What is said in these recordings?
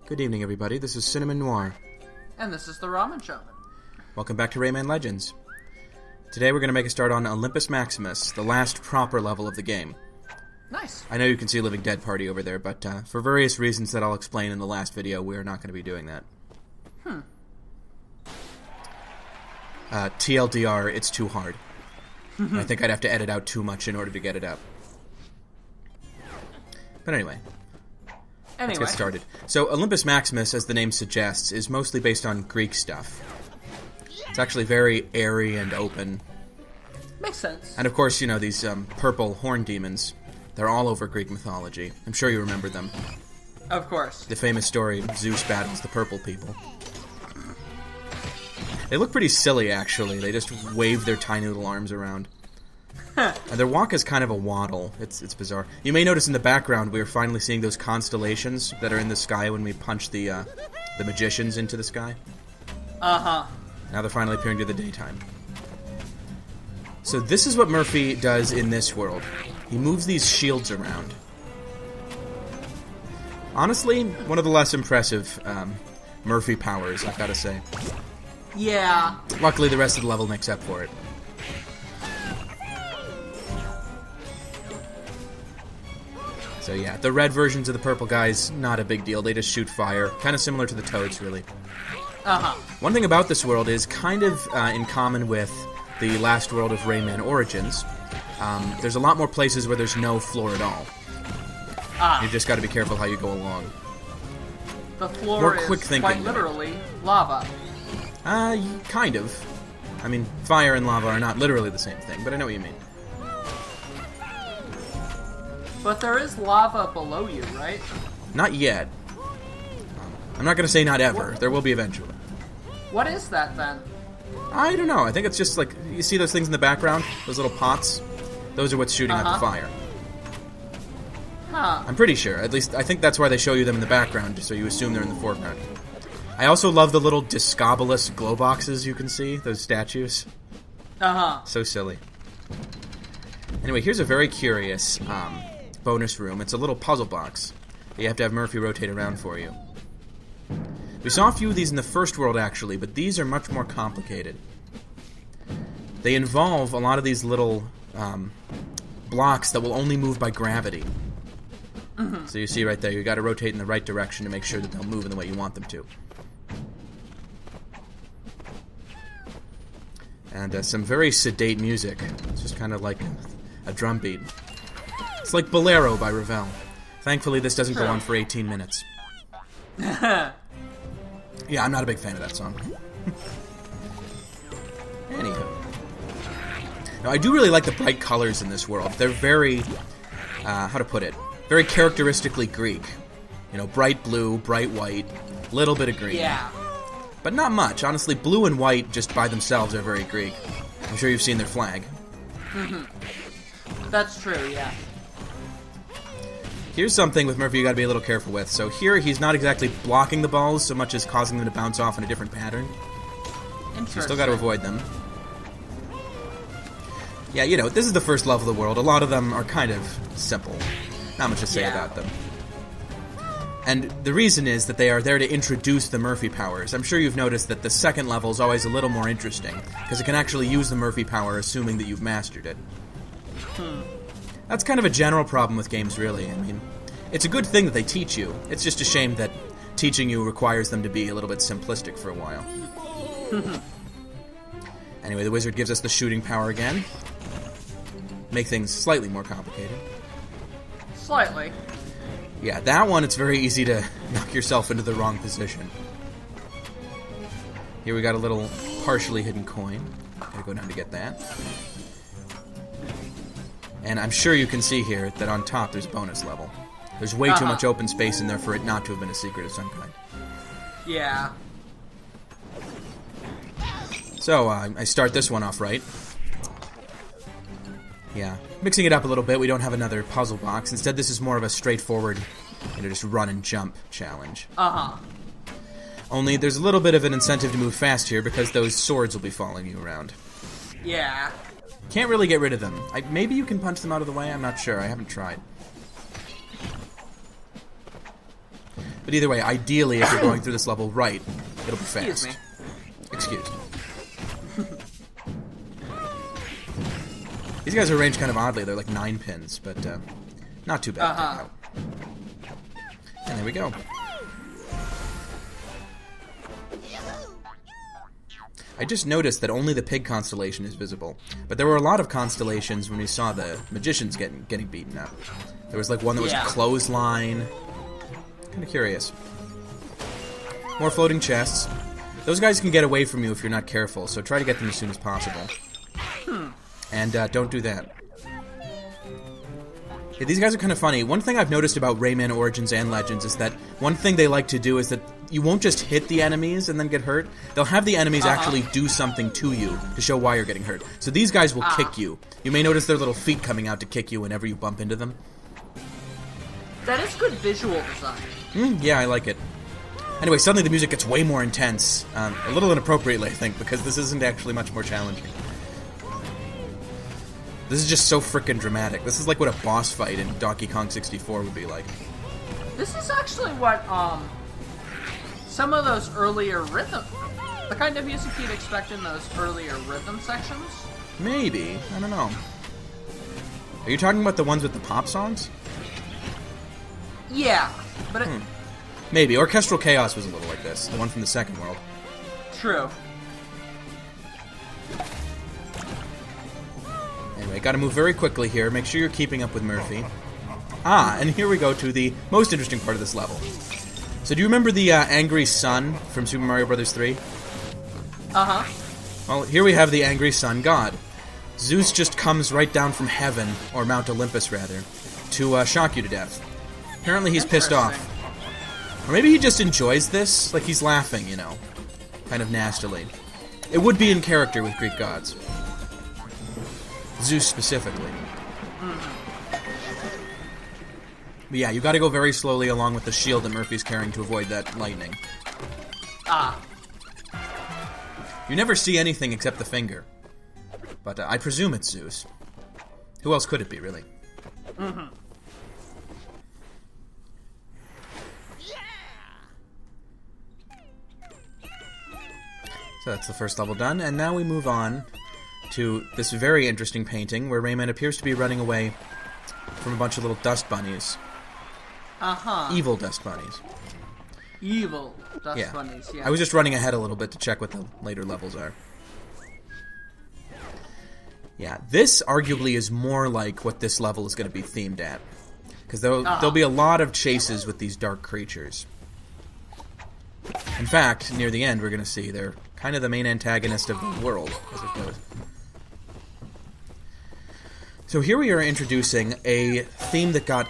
Good evening, everybody. This is Cinnamon Noir. And this is the Ramen Shaman. Welcome back to Rayman Legends. Today we're going to make a start on Olympus Maximus, the last proper level of the game. Nice. I know you can see a Living Dead party over there, but for various reasons that I'll explain in the last video, we're not going to be doing that. TLDR, it's too hard. I think I'd have to edit out too much in order to get it up. But anyway, let's get started. So Olympus Maximus, as the name suggests, is mostly based on Greek stuff. It's actually very airy and open. Makes sense. And of course, you know, these purple horn demons, they're all over Greek mythology. I'm sure you remember them. Of course. The famous story, Zeus battles the purple people. They look pretty silly, actually. They just wave their tiny little arms around. And their walk is kind of a waddle. It's bizarre. You may notice in the background we are finally seeing those constellations that are in the sky when we punch the magicians into the sky. Uh-huh. Now they're finally appearing to the daytime. So this is what Murphy does in this world. He moves these shields around. Honestly, one of the less impressive Murphy powers, I've got to say. Yeah. Luckily, the rest of the level makes up for it. So yeah, the red versions of the purple guys, not a big deal. They just shoot fire. Kind of similar to the toads, really. Uh-huh. One thing about this world is kind of in common with the last world of Rayman Origins. There's a lot more places where there's no floor at all. You've just got to be careful how you go along. The floor More is quick thinking, quite literally lava. Kind of. I mean, fire and lava are not literally the same thing, but I know what you mean. But there is lava below you, right? Not yet. I'm not going to say not ever. There will be eventually. What is that, then? I don't know. I think it's just like, you see those things in the background? Those little pots? Those are what's shooting out the fire. Huh. I'm pretty sure. At least, I think that's why they show you them in the background, just so you assume they're in the foreground. I also love the little Discobolus glow boxes you can see, those statues. Uh-huh. So silly. Anyway, here's a very curious bonus room. It's a little puzzle box. You have to have Murphy rotate around for you. We saw a few of these in the first world, actually, but these are much more complicated. They involve a lot of these little blocks that will only move by gravity. Mm-hmm. So you see right there, you got to rotate in the right direction to make sure that they'll move in the way you want them to. And some very sedate music. It's just kind of like a drum beat. It's like Bolero by Ravel. Thankfully, this doesn't go on for 18 minutes. Yeah, I'm not a big fan of that song. Anywho. Now, I do really like the bright colors in this world. They're very, how to put it, very characteristically Greek. You know, bright blue, bright white, little bit of green. Yeah. But not much. Honestly, blue and white just by themselves are very Greek. I'm sure you've seen their flag. Mm-hmm. That's true, yeah. Here's something with Murphy you gotta be a little careful with. So here, he's not exactly blocking the balls so much as causing them to bounce off in a different pattern. So you still gotta avoid them. Yeah, you know, this is the first level of the world. A lot of them are kind of simple. Not much to say about them. And the reason is that they are there to introduce the Murphy powers. I'm sure you've noticed that the second level is always a little more interesting, because it can actually use the Murphy power assuming that you've mastered it. That's kind of a general problem with games, really. I mean, it's a good thing that they teach you. It's just a shame that teaching you requires them to be a little bit simplistic for a while. Anyway, the wizard gives us the shooting power again. Make things slightly more complicated. Slightly. Yeah, that one, it's very easy to knock yourself into the wrong position. Here we got a little partially hidden coin. Gotta go down to get that. And I'm sure you can see here that on top there's a bonus level. There's way too much open space in there for it not to have been a secret of some kind. Yeah. So, I start this one off right. Yeah, mixing it up a little bit, we don't have another puzzle box. Instead, this is more of a straightforward, you know, just run and jump challenge. Uh-huh. Only there's a little bit of an incentive to move fast here because those swords will be following you around. Yeah. Can't really get rid of them. Maybe you can punch them out of the way, I'm not sure. I haven't tried. But either way, ideally, if you're going through this level right, it'll be fast. Excuse me. Excuse me. These guys are arranged kind of oddly. They're like 9 pins, but not too bad. And there we go. I just noticed that only the pig constellation is visible, but there were a lot of constellations when we saw the magicians getting beaten up. There was like one that was a clothesline. Kind of curious. More floating chests. Those guys can get away from you if you're not careful, so try to get them as soon as possible. And don't do that. Yeah, these guys are kind of funny. One thing I've noticed about Rayman Origins and Legends is that one thing they like to do is that you won't just hit the enemies and then get hurt. They'll have the enemies actually do something to you to show why you're getting hurt. So these guys will kick you. You may notice their little feet coming out to kick you whenever you bump into them. That is good visual design. Yeah, I like it. Anyway, suddenly the music gets way more intense. A little inappropriately, I think, because this isn't actually much more challenging. This is just so frickin' dramatic. This is like what a boss fight in Donkey Kong 64 would be like. This is actually what, some of those earlier rhythm... The kind of music you'd expect in those earlier rhythm sections? Maybe. I don't know. Are you talking about the ones with the pop songs? Yeah, but it... Maybe. Orchestral Chaos was a little like this. The one from the second world. True. Anyway, gotta move very quickly here. Make sure you're keeping up with Murphy. Ah, and here we go to the most interesting part of this level. So do you remember the angry sun from Super Mario Bros. 3? Uh-huh. Well, here we have the angry sun god. Zeus just comes right down from heaven, or Mount Olympus rather, to shock you to death. Apparently he's pissed off. Or maybe he just enjoys this, like he's laughing, you know, kind of nastily. It would be in character with Greek gods. Zeus specifically. But yeah, you gotta go very slowly along with the shield that Murphy's carrying to avoid that lightning. You never see anything except the finger. But I presume it's Zeus. Who else could it be, really? So that's the first level done, and now we move on to this very interesting painting where Rayman appears to be running away from a bunch of little dust bunnies. Evil dust bunnies. Evil dust bunnies, yeah. I was just running ahead a little bit to check what the later levels are. Yeah, this arguably is more like what this level is going to be themed at. Because there'll be a lot of chases with these dark creatures. In fact, near the end, we're going to see they're kind of the main antagonist of the world, as it goes. So here we are introducing a theme that got...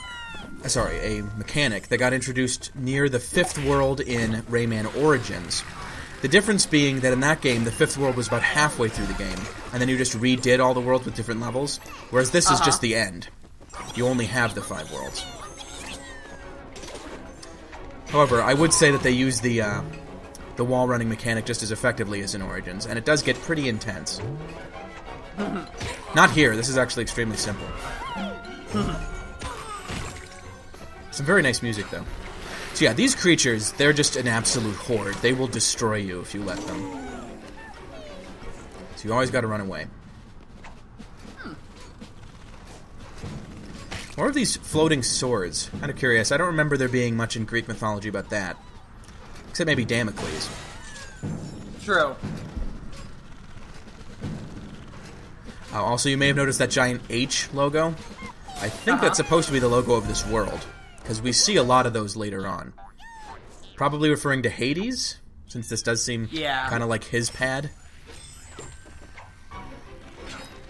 a mechanic that got introduced near the 5th world in Rayman Origins. The difference being that in that game, the 5th world was about halfway through the game, and then you just redid all the worlds with different levels, whereas this is just the end. You only have the 5 worlds. However, I would say that they use the wall running mechanic just as effectively as in Origins, and it does get pretty intense. Not here, this is actually extremely simple. Some very nice music, though. So yeah, these creatures, they're just an absolute horde. They will destroy you if you let them. So you always gotta run away. What are these floating swords? Kind of curious. I don't remember there being much in Greek mythology about that. Except maybe Damocles. True. Also, you may have noticed that giant H logo. I think that's supposed to be the logo of this world, because we see a lot of those later on. Probably referring to Hades, since this does seem kind of like his pad.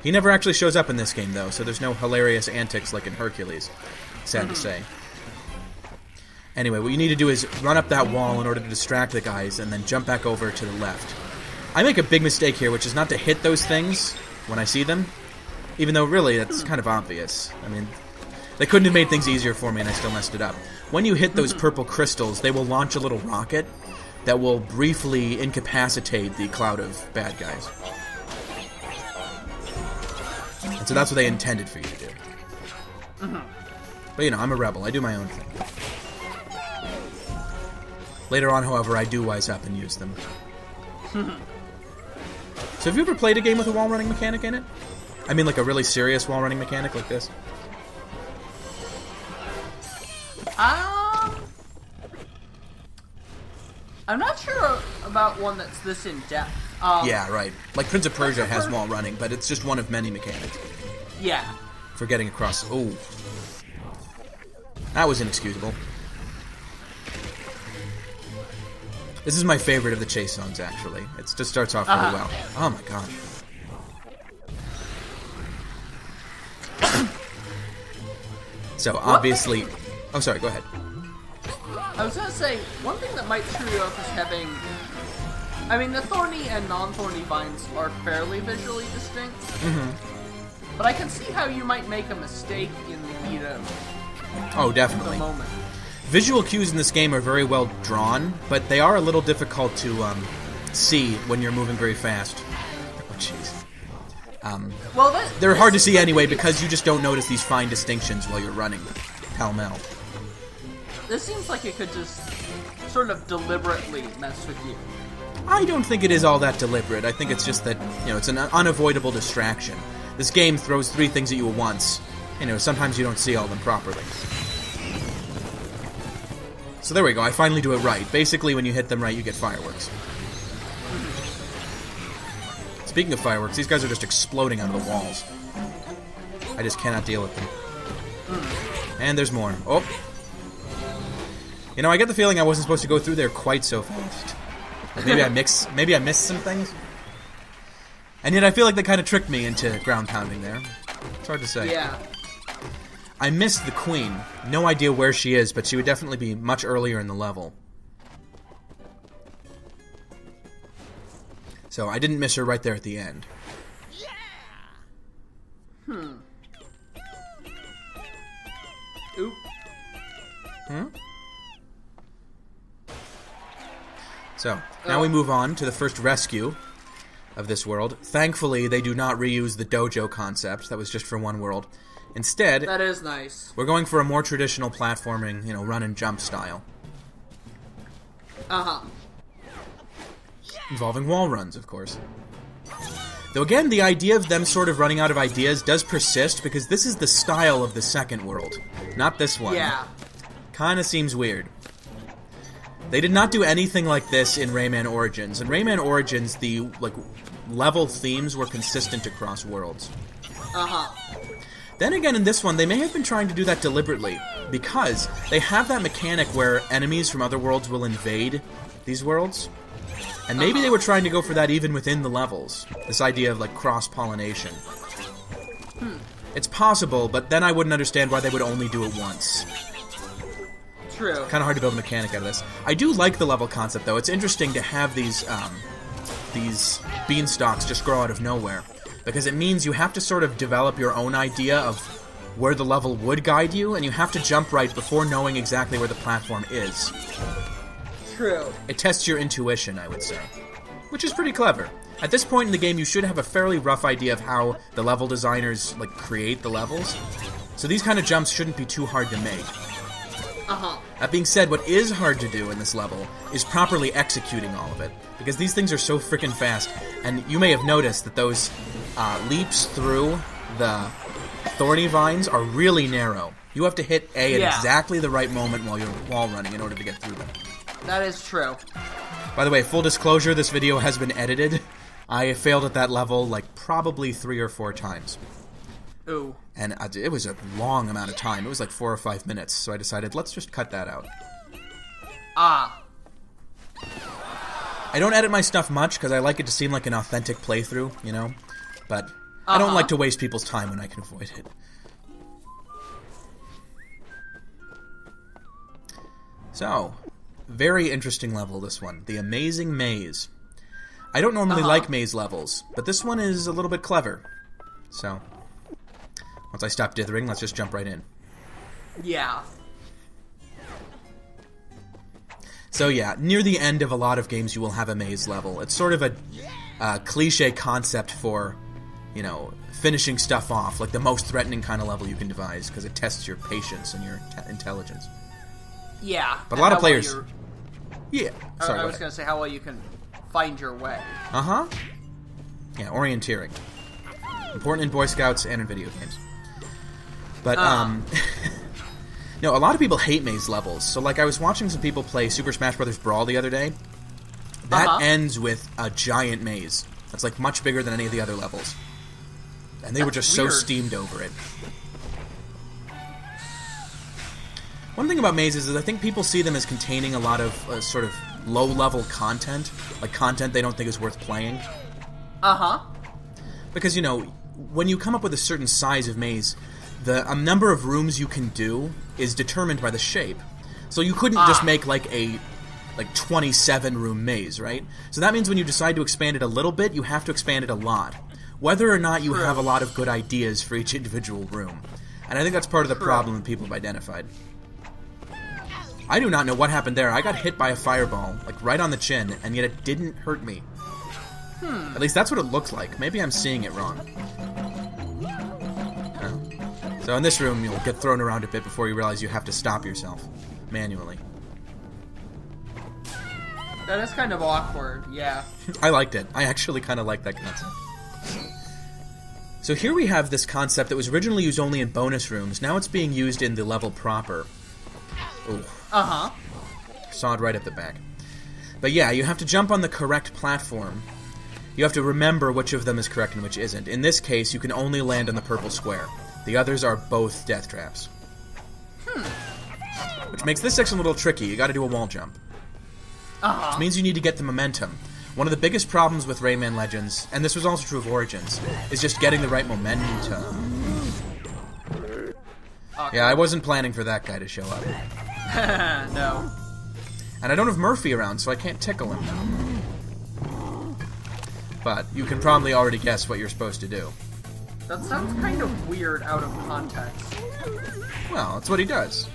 He never actually shows up in this game, though, so there's no hilarious antics like in Hercules. Sad to say. Anyway, what you need to do is run up that wall in order to distract the guys, and then jump back over to the left. I make a big mistake here, which is not to hit those things when I see them, even though really that's kind of obvious. I mean, they couldn't have made things easier for me and I still messed it up. When you hit those purple crystals, they will launch a little rocket that will briefly incapacitate the cloud of bad guys. And so that's what they intended for you to do. But you know, I'm a rebel. I do my own thing. Later on, however, I do wise up and use them. So have you ever played a game with a wall running mechanic in it? I mean, like a really serious wall running mechanic like this? I'm not sure about one that's this in depth. Yeah, right. Like Prince of Persia has wall running, but it's just one of many mechanics. Yeah. For getting across. Oh. That was inexcusable. This is my favorite of the chase zones, actually. It just starts off really well. Oh my god. So, obviously... Oh, sorry, go ahead. I was gonna say, one thing that might screw you up is having... I mean, the thorny and non-thorny vines are fairly visually distinct. Mm-hmm. But I can see how you might make a mistake in the heat of definitely. the moment. Visual cues in this game are very well drawn, but they are a little difficult to see when you're moving very fast. Oh, jeez. They're hard to see anyway because you just don't notice these fine distinctions while you're running pell-mell. This seems like it could just sort of deliberately mess with you. I don't think it is all that deliberate. I think it's just that, it's an unavoidable distraction. This game throws 3 things at you at once. Sometimes you don't see all of them properly. So there we go, I finally do it right. Basically, when you hit them right, you get fireworks. Speaking of fireworks, these guys are just exploding out of the walls. I just cannot deal with them. And there's more. Oh! I get the feeling I wasn't supposed to go through there quite so fast. Like maybe I missed some things? And yet I feel like they kind of tricked me into ground pounding there. It's hard to say. Yeah. I missed the queen. No idea where she is, but she would definitely be much earlier in the level. So I didn't miss her right there at the end. Oop. So, now we move on to the first rescue of this world. Thankfully, they do not reuse the dojo concept. That was just for one world. Instead, that is nice. We're going for a more traditional platforming, run and jump style. Involving wall runs, of course. Though again, the idea of them sort of running out of ideas does persist, because this is the style of the second world, not this one. Yeah. Kinda seems weird. They did not do anything like this in Rayman Origins. In Rayman Origins, the, level themes were consistent across worlds. Then again, in this one, they may have been trying to do that deliberately, because they have that mechanic where enemies from other worlds will invade these worlds. And maybe they were trying to go for that even within the levels. This idea of, cross-pollination. It's possible, but then I wouldn't understand why they would only do it once. True. Kind of hard to build a mechanic out of this. I do like the level concept, though. It's interesting to have these beanstalks just grow out of nowhere. Because it means you have to sort of develop your own idea of where the level would guide you, and you have to jump right before knowing exactly where the platform is. True. It tests your intuition, I would say. Which is pretty clever. At this point in the game, you should have a fairly rough idea of how the level designers, create the levels. So these kind of jumps shouldn't be too hard to make. That being said, what is hard to do in this level is properly executing all of it. Because these things are so freaking fast, and you may have noticed that those leaps through the thorny vines are really narrow. You have to hit A at exactly the right moment while you're wall running in order to get through them. That is true. By the way, full disclosure, this video has been edited. I failed at that level, probably 3 or 4 times. Ooh. And it was a long amount of time. It was 4 or 5 minutes, so I decided, let's just cut that out. I don't edit my stuff much, because I like it to seem like an authentic playthrough, But I don't like to waste people's time when I can avoid it. So, very interesting level, this one. The Amazing Maze. I don't normally like maze levels, but this one is a little bit clever. So, once I stop dithering, let's just jump right in. Yeah. So yeah, near the end of a lot of games you will have a maze level. It's sort of a cliche concept for, finishing stuff off, the most threatening kind of level you can devise, because it tests your patience and your intelligence. Yeah. But a lot of players... Yeah. Sorry, I was going to say how well you can find your way. Uh-huh. Yeah, orienteering. Important in Boy Scouts and in video games. But, no, a lot of people hate maze levels. So, like, I was watching some people play Super Smash Bros. Brawl the other day. That ends with a giant maze. That's, like, much bigger than any of the other levels. And they were just weird. so steamed over it. One thing about mazes is I think people see them as containing a lot of sort of low-level content. Like, content they don't think is worth playing. Uh-huh. Because, you know, when you come up with a certain size of maze, the number of rooms you can do is determined by the shape. So you couldn't just make, like, a 27-room maze, right? So that means when you decide to expand it a little bit, you have to expand it a lot. Whether or not you have a lot of good ideas for each individual room. And I think that's part of the problem that people have identified. I do not know what happened there. I got hit by a fireball, like, right on the chin, and yet it didn't hurt me. At least that's what it looks like. Maybe I'm seeing it wrong. So in this room, you'll get thrown around a bit before you realize you have to stop yourself manually. That is kind of awkward, yeah. I liked it. I actually kind of liked that concept. So here we have this concept that was originally used only in bonus rooms. Now it's being used in the level proper. Ooh. Uh-huh. Sawed right at the back. But yeah, you have to jump on the correct platform. You have to remember which of them is correct and which isn't. In this case, you can only land on the purple square. The others are both death traps. Which makes this section a little tricky. You gotta do a wall jump. Which means you need to get the momentum. One of the biggest problems with Rayman Legends, and this was also true of Origins, is just getting the right momentum. Yeah, I wasn't planning for that guy to show up. No. And I don't have Murphy around, so I can't tickle him. But you can probably already guess what you're supposed to do. That sounds kind of weird out of context. Well, that's what he does.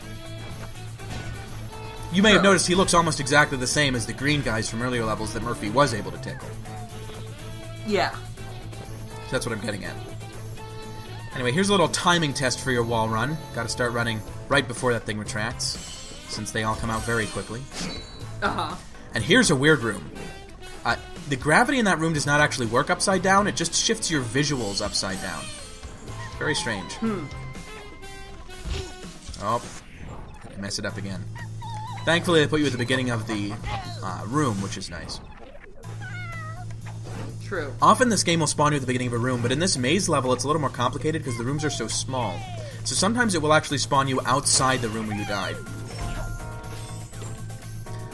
You may have noticed he looks almost exactly the same as the green guys from earlier levels that Murphy was able to tickle. Yeah. So that's what I'm getting at. Anyway, here's a little timing test for your wall run. Gotta start running right before that thing retracts, since they all come out very quickly. And here's a weird room. The gravity in that room does not actually work upside down, it just shifts your visuals upside down. Very strange. Oh, I mess it up again. Thankfully, they put you at the beginning of the room, which is nice. True. Often this game will spawn you at the beginning of a room, but in this maze level it's a little more complicated because the rooms are so small. So sometimes it will actually spawn you outside the room where you died.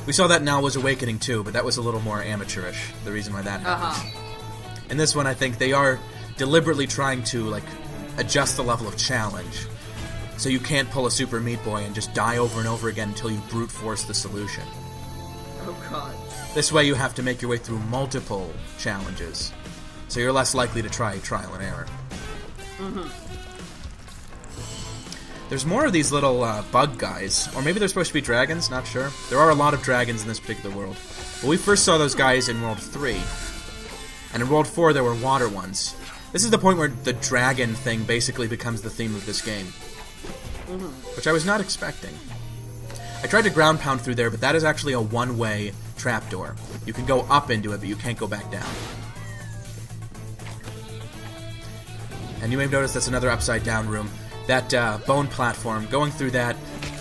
We saw that in Alwa's Awakening too, but that was a little more amateurish, the reason why that happens. In this one, I think they are deliberately trying to, like, adjust the level of challenge. So you can't pull a Super Meat Boy and just die over and over again until you brute force the solution. Oh god. This way you have to make your way through multiple challenges, so you're less likely to try trial and error. There's more of these little bug guys, or maybe they're supposed to be dragons, not sure. There are a lot of dragons in this particular world. But we first saw those guys in World 3, and in World 4 there were water ones. This is the point where the dragon thing basically becomes the theme of this game. Which I was not expecting. I tried to ground pound through there, but that is actually a one-way trapdoor. You can go up into it, but you can't go back down. And you may have noticed that's another upside-down room. That bone platform, going through that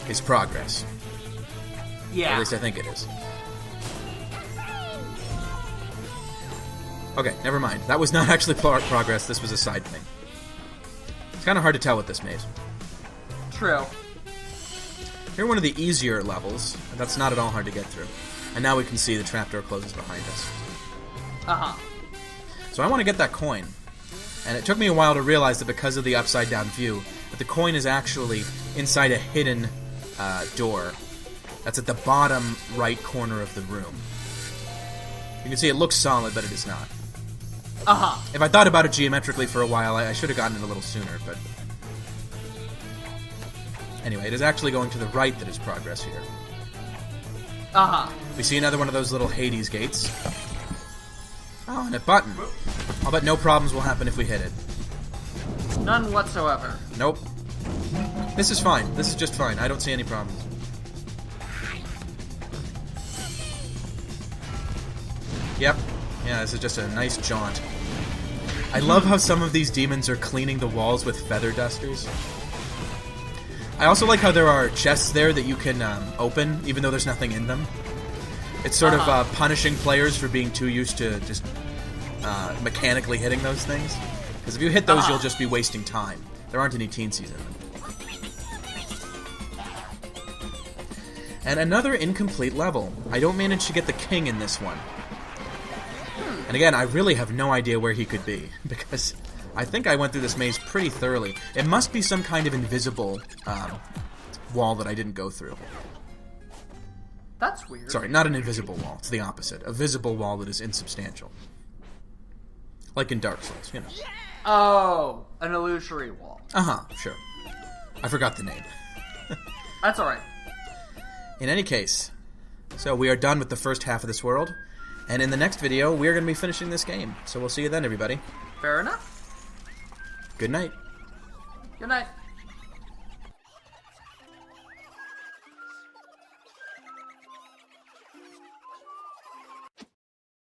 is progress. Yeah. At least I think it is. Okay, never mind. That was not actually progress, this was a side thing. It's kind of hard to tell with this maze. True. Here are one of the easier levels, and that's not at all hard to get through. And now we can see the trapdoor closes behind us. So I want to get that coin. And it took me a while to realize that because of the upside-down view, that the coin is actually inside a hidden door that's at the bottom right corner of the room. You can see it looks solid, but it is not. If I thought about it geometrically for a while, I should have gotten it a little sooner, but... Anyway, it is actually going to the right that is progress here. We see another one of those little Hades gates. Oh, and a button. I'll bet no problems will happen if we hit it. None whatsoever. Nope. This is fine. This is just fine. I don't see any problems. Yep. Yeah, this is just a nice jaunt. I love how some of these demons are cleaning the walls with feather dusters. I also like how there are chests there that you can open, even though there's nothing in them. It's sort of punishing players for being too used to just mechanically hitting those things. Because if you hit those, you'll just be wasting time. There aren't any teensies in them. And another incomplete level. I don't manage to get the king in this one. And again, I really have no idea where he could be, because I think I went through this maze pretty thoroughly. It must be some kind of invisible wall that I didn't go through. That's weird. Sorry, not an invisible wall. It's the opposite. A visible wall that is insubstantial. Like in Dark Souls, you know. Oh, an illusory wall. Sure. I forgot the name. That's alright. In any case, so we are done with the first half of this world, and in the next video, we are going to be finishing this game. So we'll see you then, everybody. Fair enough. Good night. Good night.